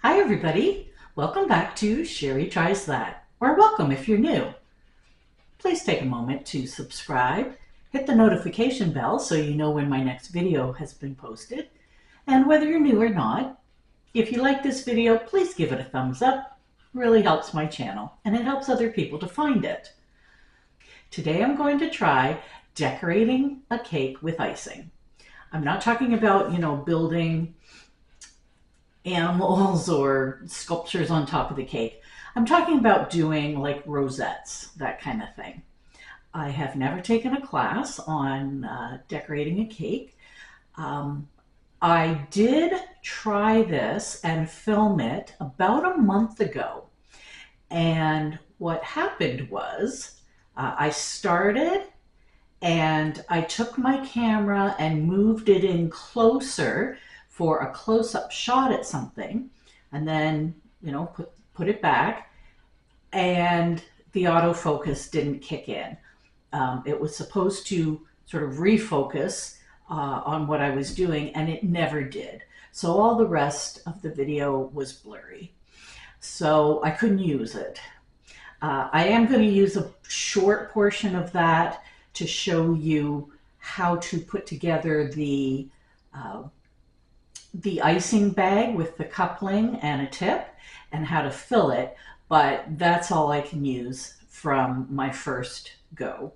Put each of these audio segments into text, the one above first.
Hi everybody, welcome back to Sherry Tries That, or welcome if you're new. Please take a moment to subscribe, hit the notification bell so you know when my next video has been posted, and whether you're new or not, if you like this video, please give it a thumbs up. It really helps my channel and it helps other people to find it. Today I'm going to try decorating a cake with icing. I'm not talking about, building animals or sculptures on top of the cake. I'm talking about doing like rosettes, that kind of thing. I have never taken a class on decorating a cake. I did try this and film it about a month ago. And what happened was I started and I took my camera and moved it in closer for a close-up shot at something, and then put it back, and the autofocus didn't kick in. It was supposed to sort of refocus on what I was doing, and it never did. So all the rest of the video was blurry. So I couldn't use it. I am going to use a short portion of that to show you how to put together the icing bag with the coupling and a tip and how to fill it, but that's all I can use from my first go.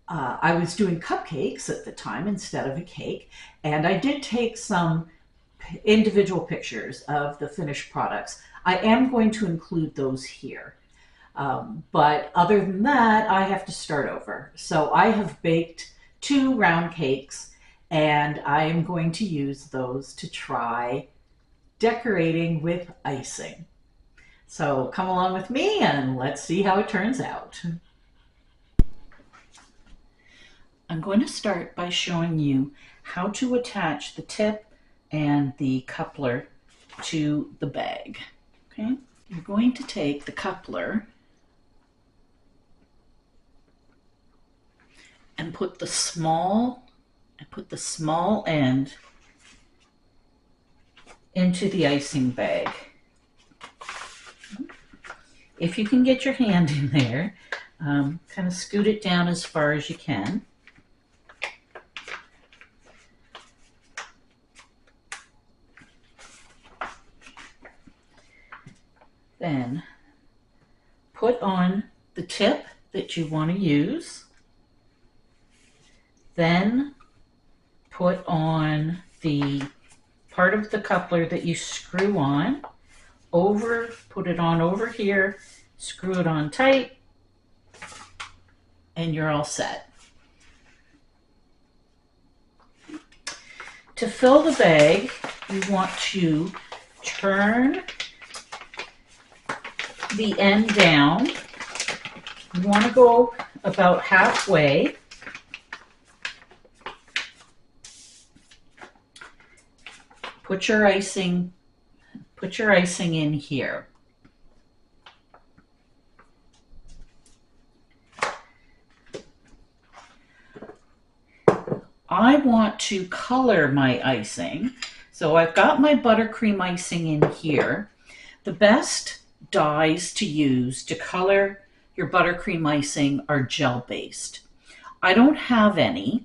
I was doing cupcakes at the time instead of a cake, and I did take some individual pictures of the finished products. I am going to include those here. But other than that, I have to start over. So I have baked 2 round cakes, and I am going to use those to try decorating with icing. So come along with me and let's see how it turns out. I'm going to start by showing you how to attach the tip and the coupler to the bag. Okay? You're going to take the coupler and put the small end into the icing bag. If you can get your hand in there, kind of scoot it down as far as you can. Then put on the tip that you want to use. Then put on the part of the coupler that you screw on put it on over here, screw it on tight, and you're all set. To fill the bag, you want to turn the end down. You want to go about halfway. Put your icing in here. I want to color my icing, so I've got my buttercream icing in here. The best dyes to use to color your buttercream icing are gel-based. I don't have any.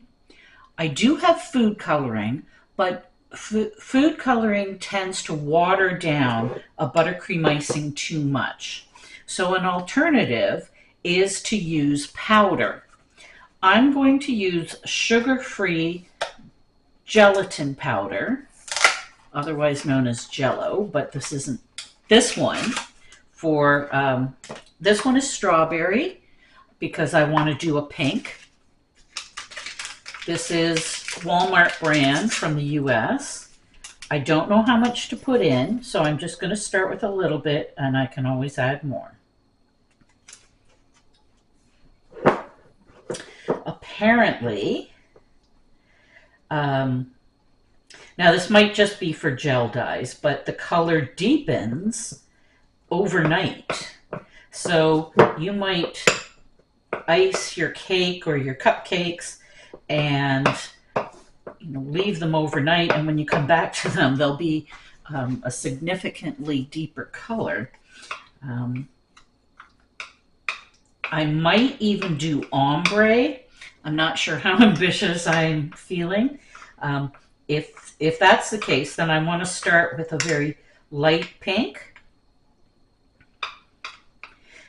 I do have food coloring, but food coloring tends to water down a buttercream icing too much. So an alternative is to use powder. I'm going to use sugar-free gelatin powder, otherwise known as Jello, but this isn't this one. This one is strawberry because I want to do a pink. This is Walmart brand from the US. I don't know how much to put in, so I'm just going to start with a little bit, and I can always add more. Apparently, now this might just be for gel dyes, but the color deepens overnight. So you might ice your cake or your cupcakes and leave them overnight, and when you come back to them, they'll be a significantly deeper color. Um, I might even do ombre. I'm not sure how ambitious I'm feeling. Um, if that's the case, then I want to start with a very light pink,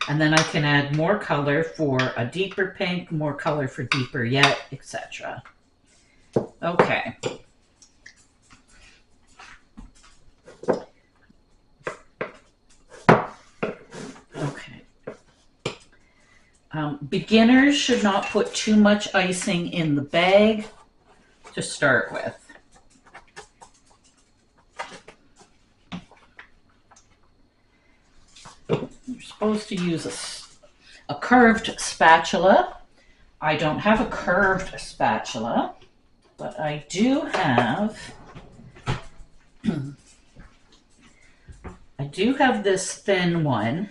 and then I can add more color for a deeper pink, more color for deeper yet, etc. Okay. Okay. Beginners should not put too much icing in the bag to start with. You're supposed to use a curved spatula. I don't have a curved spatula, but I do have this thin one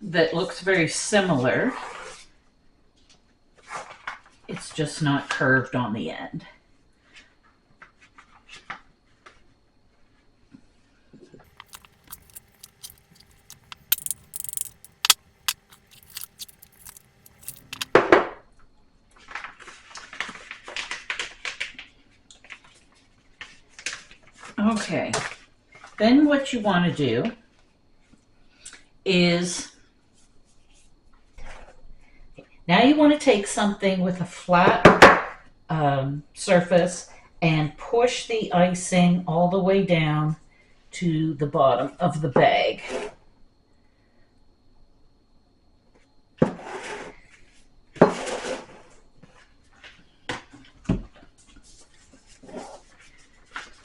that looks very similar. It's just not curved on the end. Okay, then what you want to do is, now you want to take something with a flat surface and push the icing all the way down to the bottom of the bag.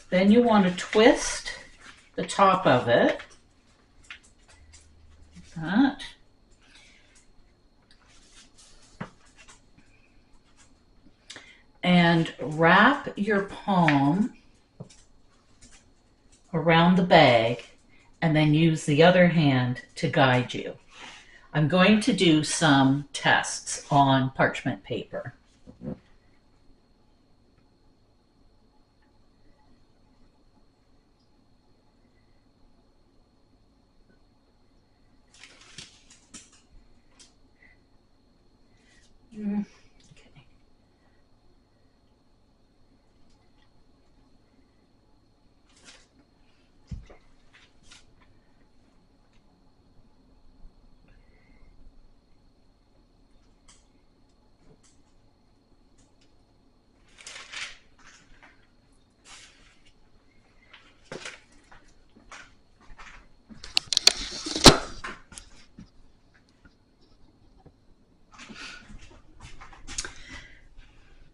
Then you want to twist the top of it, like that. And wrap your palm around the bag and then use the other hand to guide you. I'm going to do some tests on parchment paper. Okay.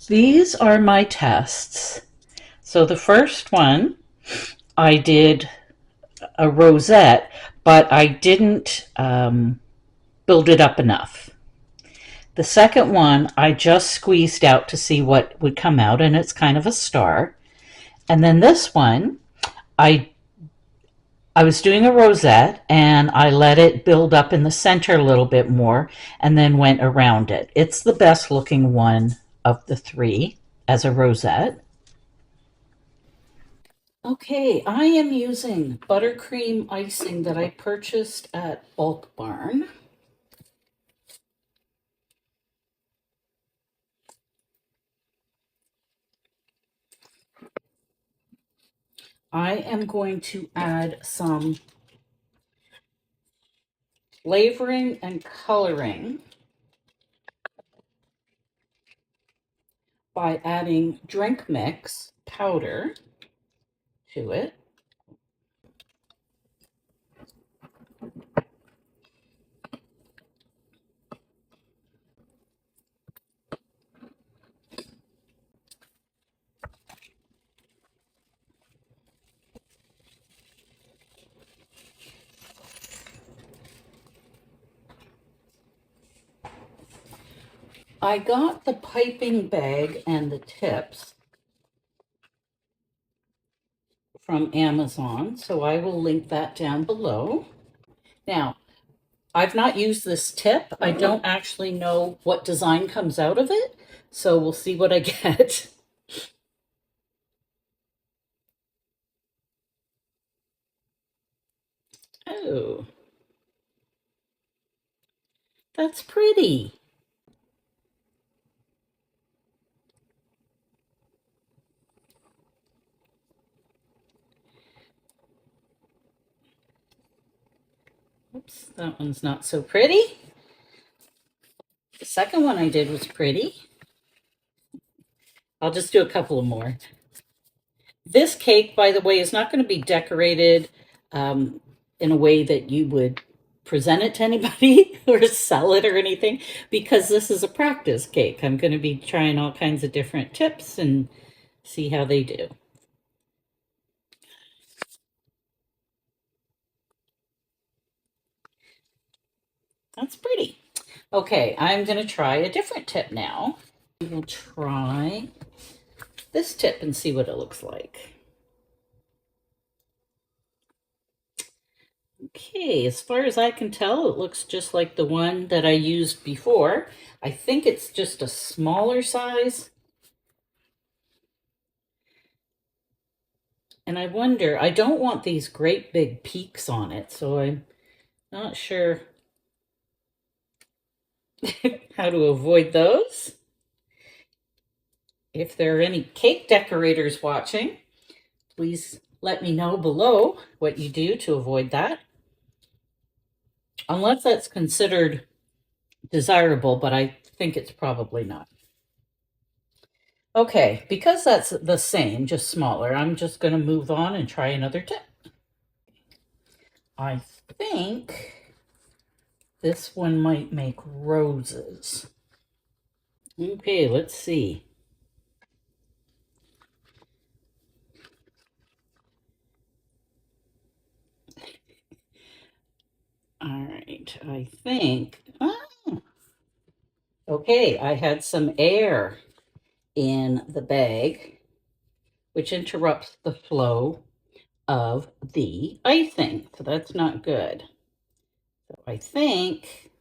These are my tests. So the first one, I did a rosette, but I didn't build it up enough. The second one, I just squeezed out to see what would come out, and it's kind of a star. And then this one, I was doing a rosette, and I let it build up in the center a little bit more, and then went around it. It's the best looking one of the three as a rosette. Okay, I am using buttercream icing that I purchased at Bulk Barn. I am going to add some flavoring and coloring by adding drink mix powder to it. I got the piping bag and the tips from Amazon, so I will link that down below. Now, I've not used this tip. I don't actually know what design comes out of it, so we'll see what I get. Oh, that's pretty. Oops, that one's not so pretty. The second one I did was pretty. I'll just do a couple of more. This cake, by the way, is not going to be decorated in a way that you would present it to anybody or sell it or anything, because this is a practice cake. I'm going to be trying all kinds of different tips and see how they do. That's pretty. Okay, I'm going to try a different tip now. We'll try this tip and see what it looks like. Okay, as far as I can tell, it looks just like the one that I used before. I think it's just a smaller size. And I wonder, I don't want these great big peaks on it, so I'm not sure how to avoid those. If there are any cake decorators watching, please let me know below what you do to avoid that. Unless that's considered desirable, but I think it's probably not. Okay, because that's the same, just smaller, I'm just going to move on and try another tip. I think this one might make roses. Okay, let's see. All right, I think. Okay, I had some air in the bag, which interrupts the flow of the icing. So that's not good. So I think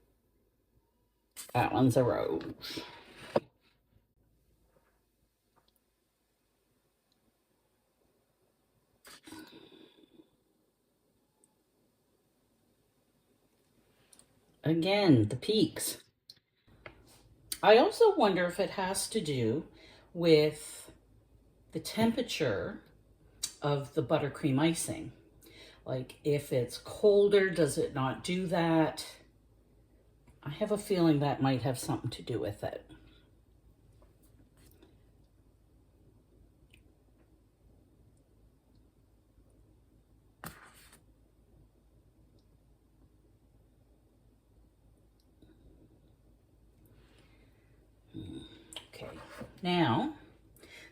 that one's a rose. Again, the peaks. I also wonder if it has to do with the temperature of the buttercream icing. Like if it's colder, does it not do that? I have a feeling that might have something to do with it. Okay, now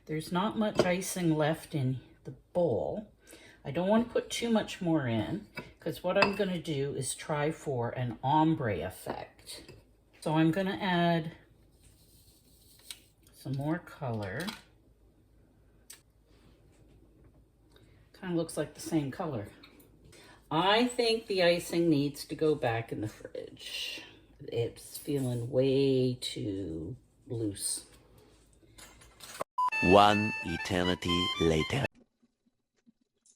there's not much icing left in the bowl. I don't want to put too much more in because what I'm going to do is try for an ombre effect. So I'm going to add some more color. Kind of looks like the same color. I think the icing needs to go back in the fridge. It's feeling way too loose. One eternity later.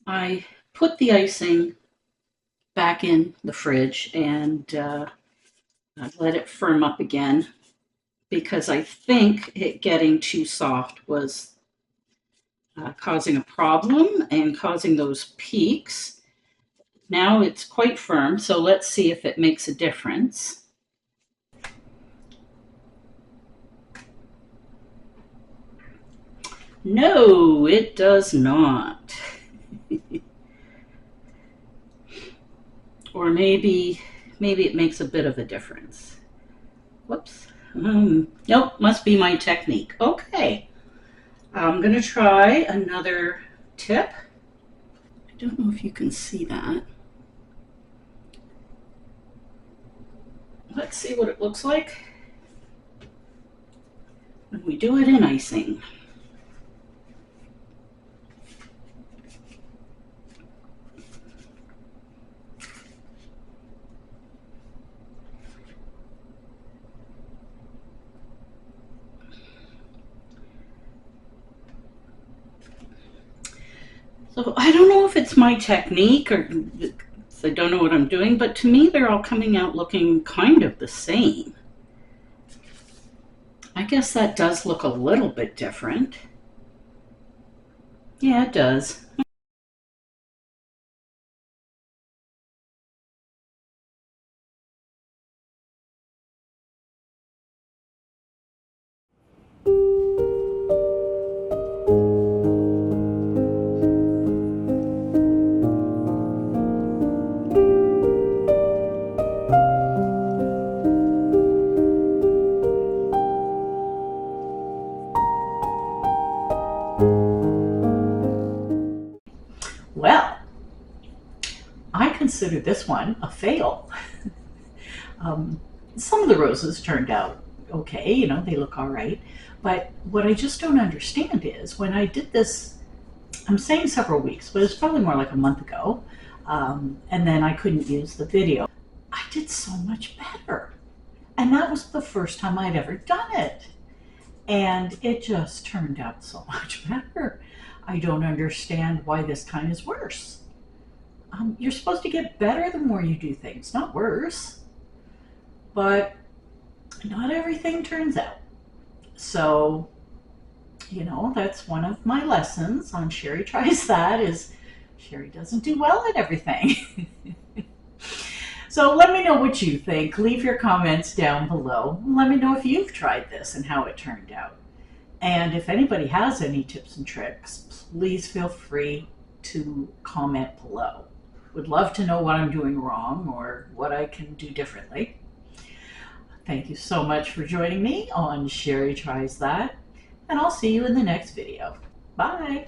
I put the icing back in the fridge and I let it firm up again because I think it getting too soft was causing a problem and causing those peaks. Now it's quite firm, so let's see if it makes a difference. No, it does not. Or maybe it makes a bit of a difference. Whoops. Nope, must be my technique. Okay, I'm going to try another tip. I don't know if you can see that. Let's see what it looks like when we do it in icing. So I don't know if it's my technique or they don't know what I'm doing, but to me they're all coming out looking kind of the same. I guess that does look a little bit different. Yeah, it does. Well, I consider this one a fail. um, some of the roses turned out okay, you know, they look all right. But what I just don't understand is when I did this, I'm saying several weeks, but it's probably more like a month ago, and then I couldn't use the video. I did so much better. And that was the first time I'd ever done it. And it just turned out so much better. I don't understand why this time is worse. You're supposed to get better the more you do things, not worse. But not everything turns out. So, you know, that's one of my lessons on Sherry Tries That is Sherry doesn't do well at everything. So let me know what you think. Leave your comments down below. Let me know if you've tried this and how it turned out. And if anybody has any tips and tricks, please feel free to comment below. Would love to know what I'm doing wrong or what I can do differently. Thank you so much for joining me on Sherry Tries That, and I'll see you in the next video. Bye!